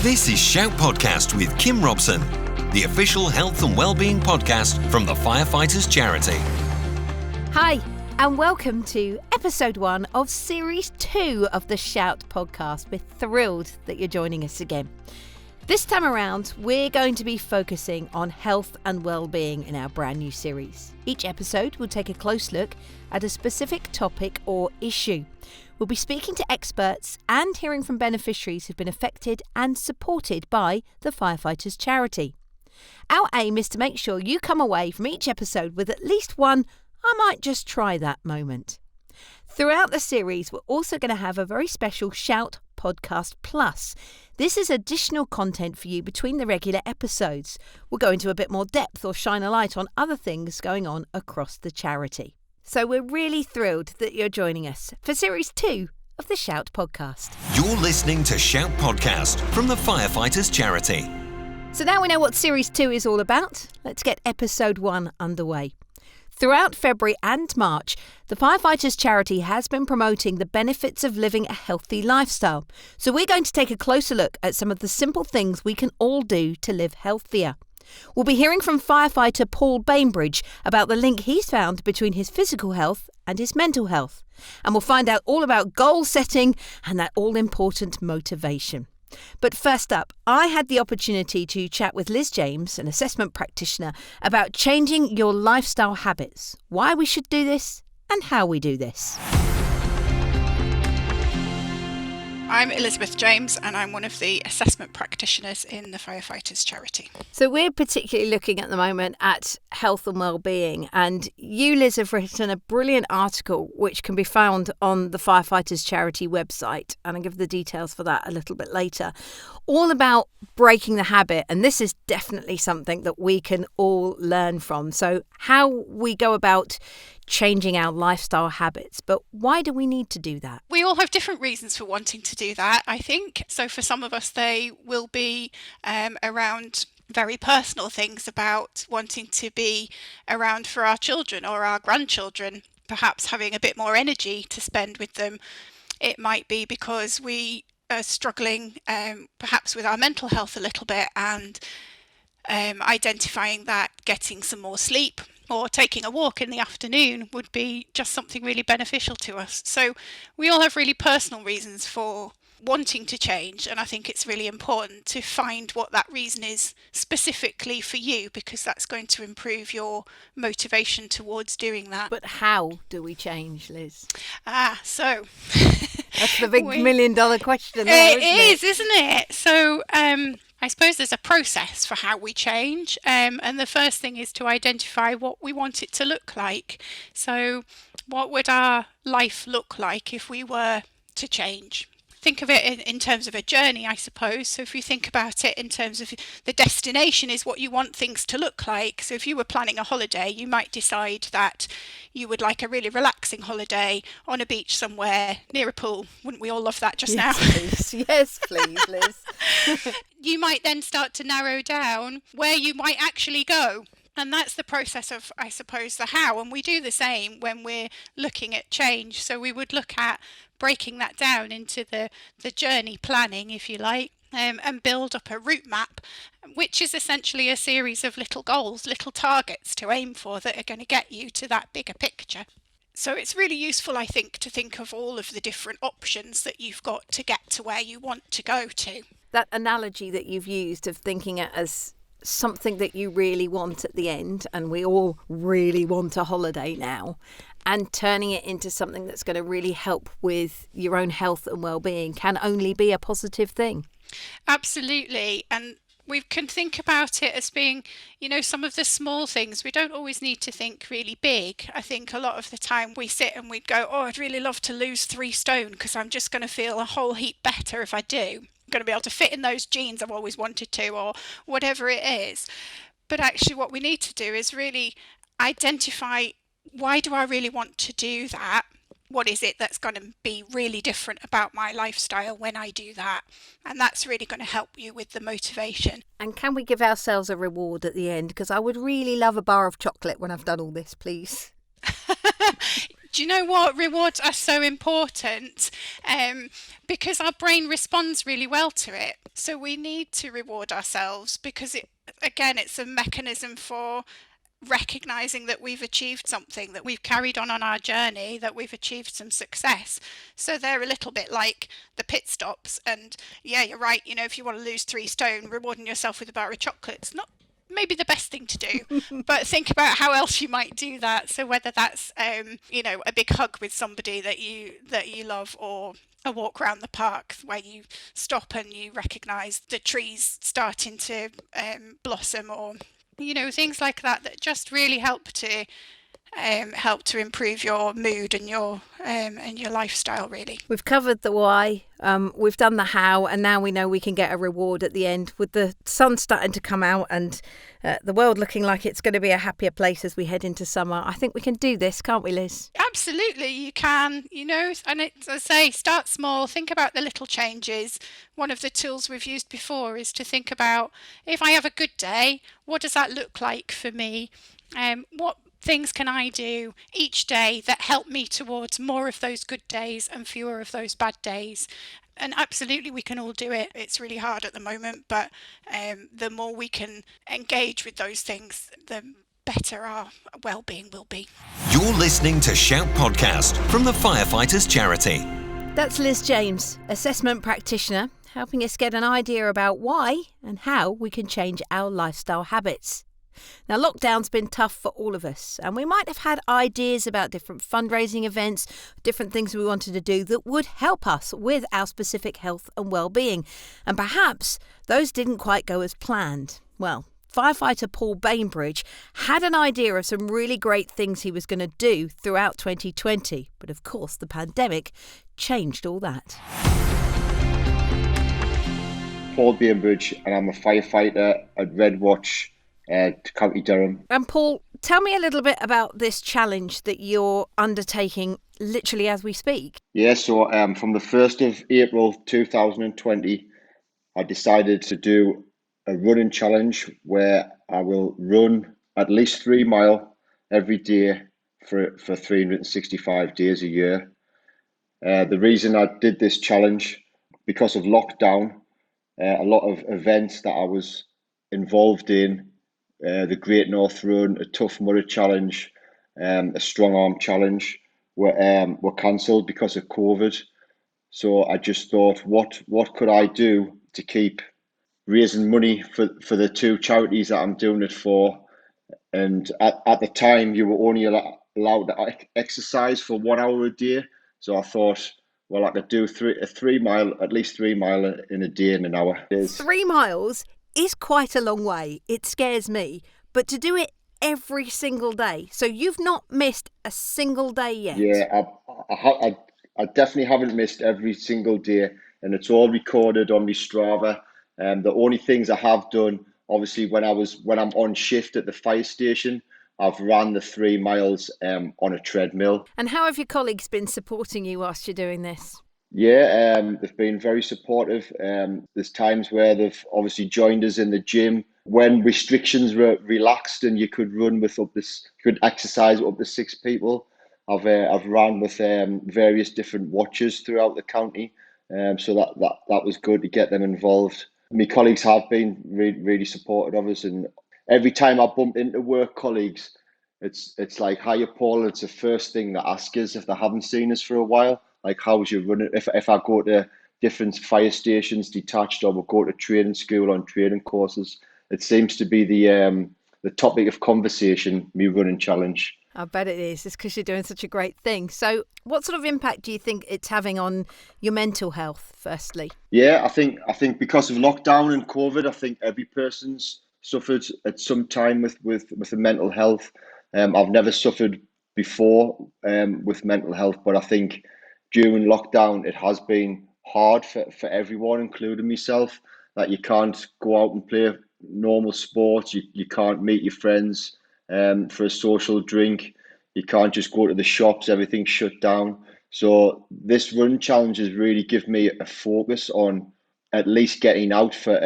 This is Shout Podcast with Kim Robson, the official health and wellbeing podcast from the Firefighters Charity. Hi, and welcome to episode 1 of series 2 of the Shout podcast. We're thrilled that you're joining us again. This time around, we're going to be focusing on health and well-being in our brand new series. Each episode will take a close look at a specific topic or issue. We'll be speaking to experts and hearing from beneficiaries who've been affected and supported by the Firefighters Charity. Our aim is to make sure you come away from each episode with at least one "I might just try that" moment. Throughout the series, we're also going to have a very special Shout Podcast Plus. This is additional content for you between the regular episodes. We'll go into a bit more depth or shine a light on other things going on across the charity. So we're really thrilled that you're joining us for series 2 of the Shout Podcast. You're listening to Shout Podcast from the Firefighters Charity. So now we know what series 2 is all about. Let's get episode 1 underway. Throughout February and March, the Firefighters Charity has been promoting the benefits of living a healthy lifestyle. So we're going to take a closer look at some of the simple things we can all do to live healthier. We'll be hearing from firefighter Paul Bainbridge about the link he's found between his physical health and his mental health. And we'll find out all about goal setting and that all-important motivation. But first up, I had the opportunity to chat with Liz James, an assessment practitioner, about changing your lifestyle habits, why we should do this and how we do this. I'm Elizabeth James and I'm one of the assessment practitioners in the Firefighters Charity. So we're particularly looking at the moment at health and well-being, and you, Liz, have written a brilliant article which can be found on the Firefighters Charity website, and I'll give the details for that a little bit later, all about breaking the habit, and this is definitely something that we can all learn from. So how we go about changing our lifestyle habits, but why do we need to do that? We all have different reasons for wanting to do that, I think. So for some of us, they will be around very personal things about wanting to be around for our children or our grandchildren, perhaps having a bit more energy to spend with them. It might be because we are struggling perhaps with our mental health a little bit, and identifying that getting some more sleep or taking a walk in the afternoon would be just something really beneficial to us. So we all have really personal reasons for wanting to change, and I think it's really important to find what that reason is specifically for you, because that's going to improve your motivation towards doing that. But how do we change, Liz? So that's the big $1 million question there, isn't it? So I suppose there's a process for how we change, and the first thing is to identify what we want it to look like. So what would our life look like if we were to change? Think of it in terms of a journey, I suppose. So if you think about it in terms of the destination is what you want things to look like. So if you were planning a holiday, you might decide that you would like a really relaxing holiday on a beach somewhere near a pool. Wouldn't we all love that just now? Please. Yes, please, Liz. You might then start to narrow down where you might actually go. And that's the process of, I suppose, the how. And we do the same when we're looking at change. So we would look at breaking that down into the journey planning, if you like, and build up a route map, which is essentially a series of little goals, little targets to aim for that are going to get you to that bigger picture. So it's really useful, I think, to think of all of the different options that you've got to get to where you want to go to. That analogy that you've used of thinking it as something that you really want at the end, and we all really want a holiday now, and turning it into something that's going to really help with your own health and well-being can only be a positive thing. Absolutely. And we can think about it as being, some of the small things. We don't always need to think really big. I think a lot of the time we sit and we'd go, I'd really love to lose 3 stone because I'm just going to feel a whole heap better if I do. I'm going to be able to fit in those jeans I've always wanted to, or whatever it is. But actually what we need to do is really identify, why do I really want to do that? What is it that's going to be really different about my lifestyle when I do that? And that's really going to help you with the motivation. And can we give ourselves a reward at the end? Because I would really love a bar of chocolate when I've done all this, please. Do you know what? Rewards are so important because our brain responds really well to it. So we need to reward ourselves because it's a mechanism for recognizing that we've achieved something, that we've carried on our journey, that we've achieved some success. So they're a little bit like the pit stops. And yeah, you're right. If you want to lose 3 stone, rewarding yourself with a bar of chocolate's not maybe the best thing to do, but think about how else you might do that. So whether that's a big hug with somebody that you love, or a walk around the park where you stop and you recognize the trees starting to blossom, or things like that just really help to improve your mood and your lifestyle, really. We've covered the why, we've done the how, and now we know we can get a reward at the end. With the sun starting to come out and the world looking like it's going to be a happier place as we head into summer, I think we can do this, can't we, Liz? Absolutely, you can, and it's, as I say, start small, think about the little changes. One of the tools we've used before is to think about, if I have a good day, what does that look like for me? What things can I do each day that help me towards more of those good days and fewer of those bad days? And absolutely, we can all do it. It's really hard at the moment, but the more we can engage with those things, the better our well-being will be. You're listening to Shout Podcast from the Firefighters Charity. That's Liz James, assessment practitioner, helping us get an idea about why and how we can change our lifestyle habits. Now, lockdown's been tough for all of us, and we might have had ideas about different fundraising events, different things we wanted to do that would help us with our specific health and well-being. And perhaps those didn't quite go as planned. Well, firefighter Paul Bainbridge had an idea of some really great things he was going to do throughout 2020. But of course, the pandemic changed all that. Paul Bainbridge, and I'm a firefighter at Red Watch at County Durham. And Paul, tell me a little bit about this challenge that you're undertaking literally as we speak. Yeah, so from the 1st of April 2020, I decided to do a running challenge where I will run at least 3 miles every day for 365 days a year. The reason I did this challenge, because of lockdown, a lot of events that I was involved in, the Great North Run, a Tough Mudder Challenge, a Strong Arm Challenge, were cancelled because of COVID. So I just thought, what could I do to keep raising money for the 2 charities that I'm doing it for? And at the time, you were only allowed to exercise for 1 hour a day. So I thought, well, I could do at least 3 miles in a day in an hour. 3 miles is quite a long way. It scares me. But to do it every single day. So you've not missed a single day yet? Yeah, I definitely haven't missed every single day. And it's all recorded on my Strava. The only things I have done, obviously, when I'm on shift at the fire station, I've ran the 3 miles on a treadmill. And how have your colleagues been supporting you whilst you're doing this? Yeah, they've been very supportive. There's times where they've obviously joined us in the gym when restrictions were relaxed and you could could exercise up to 6 people. I've ran with various different watches throughout the county, so that was good to get them involved. My colleagues have been really supportive of us, and every time I bump into work colleagues, it's like, "Hiya, Paul." It's the first thing they ask us if they haven't seen us for a while. Like, how's your running? If I go to different fire stations, detached, or we'll go to training school on training courses, it seems to be the topic of conversation, me running challenge. I bet it is. It's because you're doing such a great thing. So what sort of impact do you think it's having on your mental health, firstly? Yeah, I think because of lockdown and COVID, I think every person's suffered at some time with the mental health. I've never suffered before with mental health, but I think during lockdown, it has been hard for everyone, including myself, that you can't go out and play normal sports. You can't meet your friends for a social drink. You can't just go to the shops. Everything's shut down. So this run challenge has really given me a focus on at least getting out for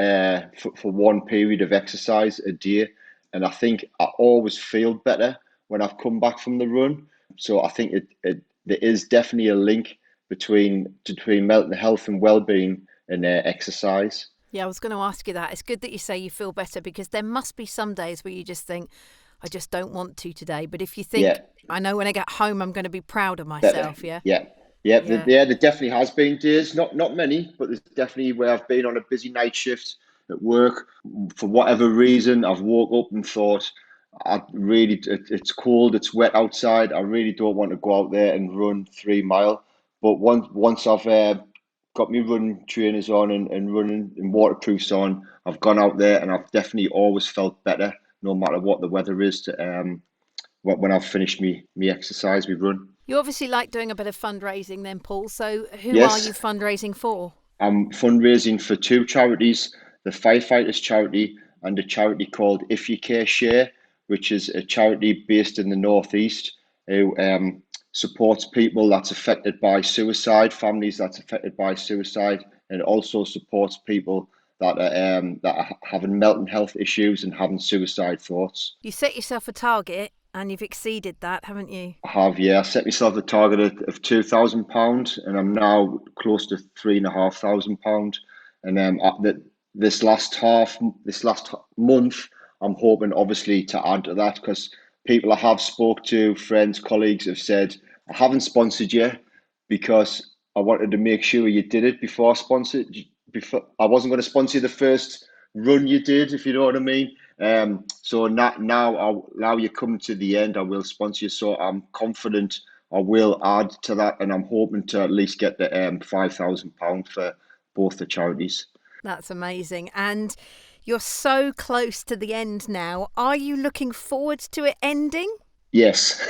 one period of exercise a day. And I think I always feel better when I've come back from the run. So I think there is definitely a link between mental health and well-being and exercise. Yeah, I was going to ask you that. It's good that you say you feel better, because there must be some days where you just think, I just don't want to today. But if you think, Yeah, I know when I get home, I'm going to be proud of myself. Yeah. yeah, Yeah. there definitely has been days, not many, but there's definitely where I've been on a busy night shift at work. For whatever reason, I've woke up and thought, it's cold, it's wet outside. I really don't want to go out there and run 3 mile. But once I've got my running trainers on and running and waterproofs on, I've gone out there and I've definitely always felt better, no matter what the weather is. When I've finished me exercise, we run. You obviously like doing a bit of fundraising then, Paul. So who are you Yes, fundraising for? I'm fundraising for two charities, the Firefighters charity and a charity called If You Care Share, which is a charity based in the Northeast who supports people that's affected by suicide, families that's affected by suicide, and also supports people that are having mental health issues and having suicide thoughts. You set yourself a target and you've exceeded that, haven't you? I have, yeah. I set myself a target of £2,000, and I'm now close to £3,500. And this last month, I'm hoping obviously to add to that, because people I have spoke to, friends, colleagues, have said, I haven't sponsored you because I wanted to make sure you did it before I sponsored. Before I wasn't going to sponsor you the first run you did, if you know what I mean. So now you come to the end, I will sponsor you. So I'm confident I will add to that, and I'm hoping to at least get the £5,000 for both the charities. That's amazing. And you're so close to the end now. Are you looking forward to it ending? Yes.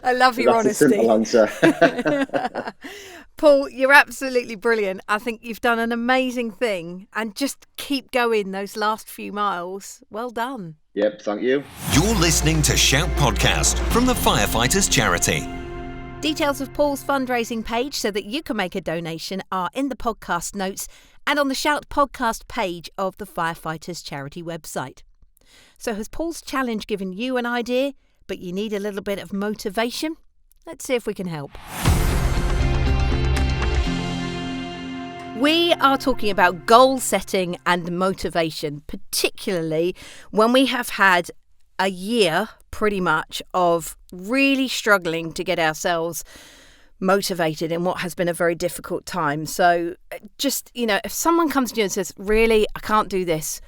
I love your honesty. That's a simple answer. Paul, you're absolutely brilliant. I think you've done an amazing thing, and just keep going those last few miles. Well done. Yep, thank you. You're listening to Shout Podcast from the Firefighters Charity. Details of Paul's fundraising page so that you can make a donation are in the podcast notes and on the Shout Podcast page of the Firefighters Charity website. So has Paul's challenge given you an idea, but you need a little bit of motivation? Let's see if we can help. We are talking about goal setting and motivation, particularly when we have had a year pretty much of really struggling to get ourselves motivated in what has been a very difficult time. So just, if someone comes to you and says, really, I can't do this,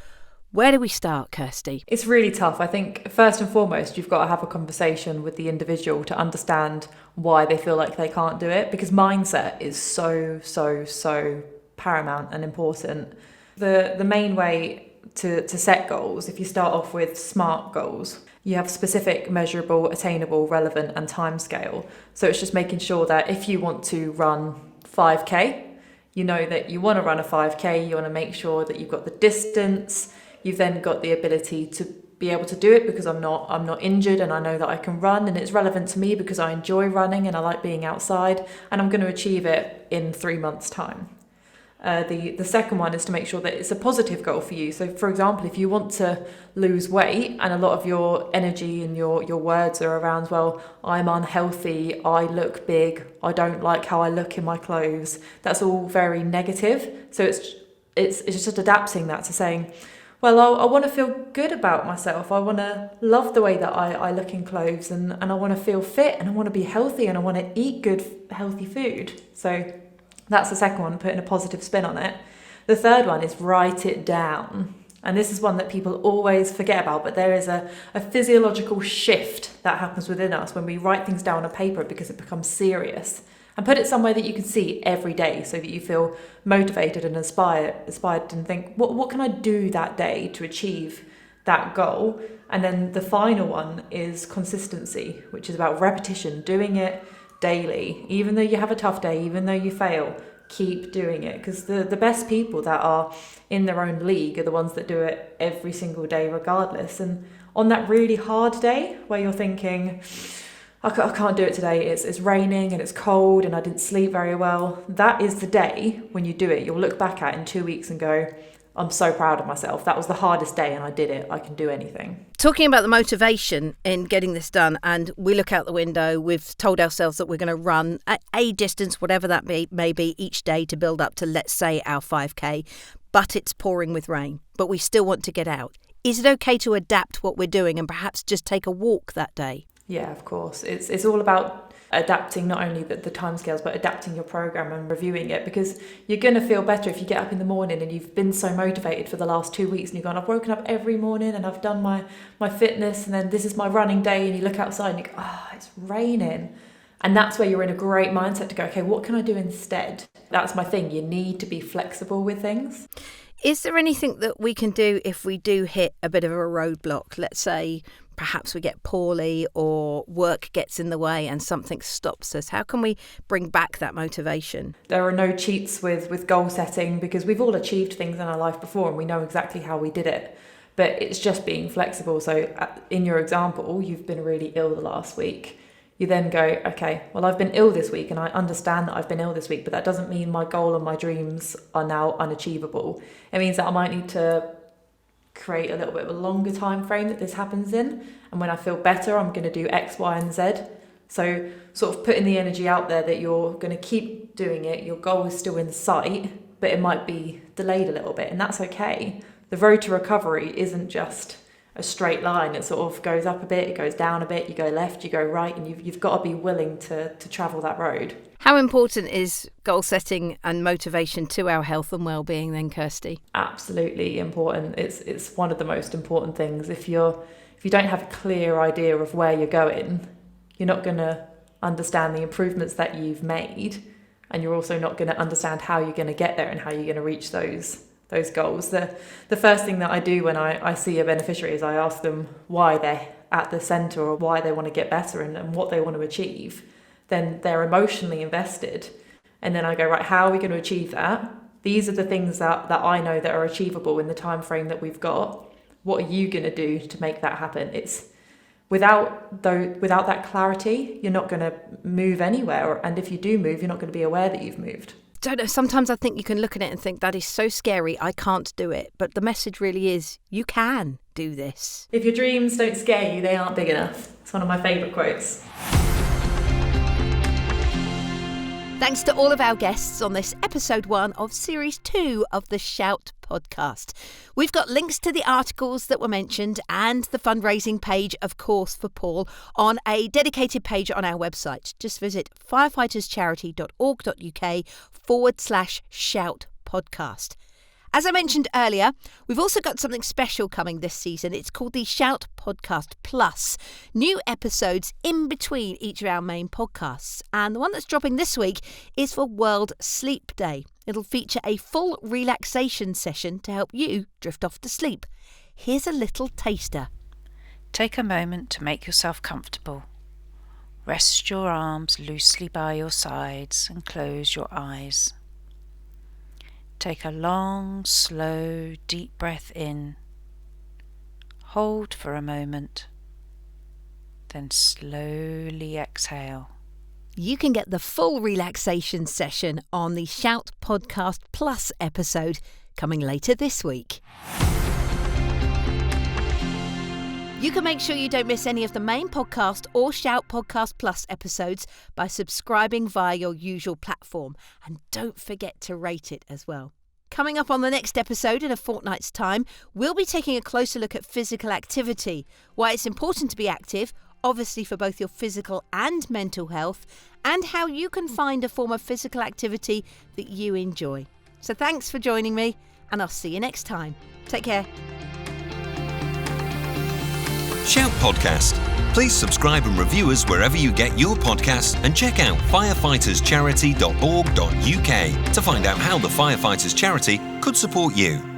where do we start, Kirsty? It's really tough. I think first and foremost, you've got to have a conversation with the individual to understand why they feel like they can't do it, because mindset is so paramount and important. The main way to set goals, if you start off with SMART goals, you have specific, measurable, attainable, relevant and time scale. So it's just making sure that if you want to run 5k, you know that you want to run a 5k, you want to make sure that you've got the distance, you've then got the ability to be able to do it because I'm not injured and I know that I can run, and it's relevant to me because I enjoy running and I like being outside, and I'm going to achieve it in 3 months' time. The second one is to make sure that it's a positive goal for you. So, for example, if you want to lose weight and a lot of your energy and your words are around, well, I'm unhealthy, I look big, I don't like how I look in my clothes, that's all very negative. So it's just adapting that to saying, well, I want to feel good about myself. I want to love the way that I look in clothes, and I want to feel fit, and I want to be healthy, and I want to eat good, healthy food. So that's the second one, putting a positive spin on it. The third one is write it down. And this is one that people always forget about, but there is a physiological shift that happens within us when we write things down on paper because it becomes serious. And put it somewhere that you can see every day so that you feel motivated and inspired and think, what can I do that day to achieve that goal? And then the final one is consistency, which is about repetition, doing it daily. Even though you have a tough day, even though you fail, keep doing it, because the best people that are in their own league are the ones that do it every single day regardless. And on that really hard day where you're thinking, I can't do it today, it's raining and it's cold and I didn't sleep very well, that is the day when you do it. You'll look back at it in 2 weeks and go, I'm so proud of myself. That was the hardest day and I did it. I can do anything. Talking about the motivation in getting this done, and we look out the window, we've told ourselves that we're going to run at a distance, whatever that may be, each day to build up to, let's say, our 5K, but it's pouring with rain, but we still want to get out. Is it okay to adapt what we're doing and perhaps just take a walk that day? Yeah, of course. It's all about adapting not only the timescales, but adapting your program and reviewing it, because you're going to feel better if you get up in the morning and you've been so motivated for the last 2 weeks and you've gone, I've woken up every morning and I've done my fitness, and then this is my running day, and you look outside and you go, it's raining. And that's where you're in a great mindset to go, okay, what can I do instead? That's my thing. You need to be flexible with things. Is there anything that we can do if we do hit a bit of a roadblock? Let's say perhaps we get poorly or work gets in the way and something stops us. How can we bring back that motivation? There are no cheats with goal setting, because we've all achieved things in our life before and we know exactly how we did it. But it's just being flexible. So in your example, you've been really ill the last week. You then go, okay, well, I've been ill this week and I understand that I've been ill this week, but that doesn't mean my goal and my dreams are now unachievable. It means that I might need to create a little bit of a longer time frame that this happens in. And when I feel better, I'm going to do X, Y, and Z. So sort of putting the energy out there that you're going to keep doing it. Your goal is still in sight, but it might be delayed a little bit, and that's okay. The road to recovery isn't just a straight line. It sort of goes up a bit, it goes down a bit, you go left, you go right, and you've got to be willing to travel that road. How important is goal setting and motivation to our health and well-being then, Kirsty? Absolutely important. It's one of the most important things. If you don't have a clear idea of where you're going, you're not going to understand the improvements that you've made, and you're also not going to understand how you're going to get there and how you're going to reach those goals. The first thing that I do when I see a beneficiary is I ask them why they're at the centre or why they want to get better and what they want to achieve. Then they're emotionally invested. And then I go, right, how are we going to achieve that? These are the things that I know that are achievable in the time frame that we've got. What are you going to do to make that happen? It's without that clarity, you're not going to move anywhere. And if you do move, you're not going to be aware that you've moved. Don't know, sometimes I think you can look at it and think that is so scary, I can't do it. But the message really is you can do this. If your dreams don't scare you, they aren't big enough. It's one of my favourite quotes. Thanks to all of our guests on this episode 1 of series 2 of the Shout podcast. We've got links to the articles that were mentioned and the fundraising page, of course, for Paul on a dedicated page on our website. Just visit firefighters.charity.org.uk/shout podcast. As I mentioned earlier, we've also got something special coming this season. It's called the Shout Podcast Plus. New episodes in between each of our main podcasts. And the one that's dropping this week is for World Sleep Day. It'll feature a full relaxation session to help you drift off to sleep. Here's a little taster. Take a moment to make yourself comfortable. Rest your arms loosely by your sides and close your eyes. Take a long, slow, deep breath in. Hold for a moment. Then slowly exhale. You can get the full relaxation session on the Shout Podcast Plus episode coming later this week. You can make sure you don't miss any of the main podcast or Shout Podcast Plus episodes by subscribing via your usual platform. And don't forget to rate it as well. Coming up on the next episode in a fortnight's time, we'll be taking a closer look at physical activity, why it's important to be active, obviously for both your physical and mental health, and how you can find a form of physical activity that you enjoy. So thanks for joining me, and I'll see you next time. Take care. Shout Podcast. Please subscribe and review us wherever you get your podcasts, and check out firefighters.charity.org.uk to find out how the Firefighters Charity could support you.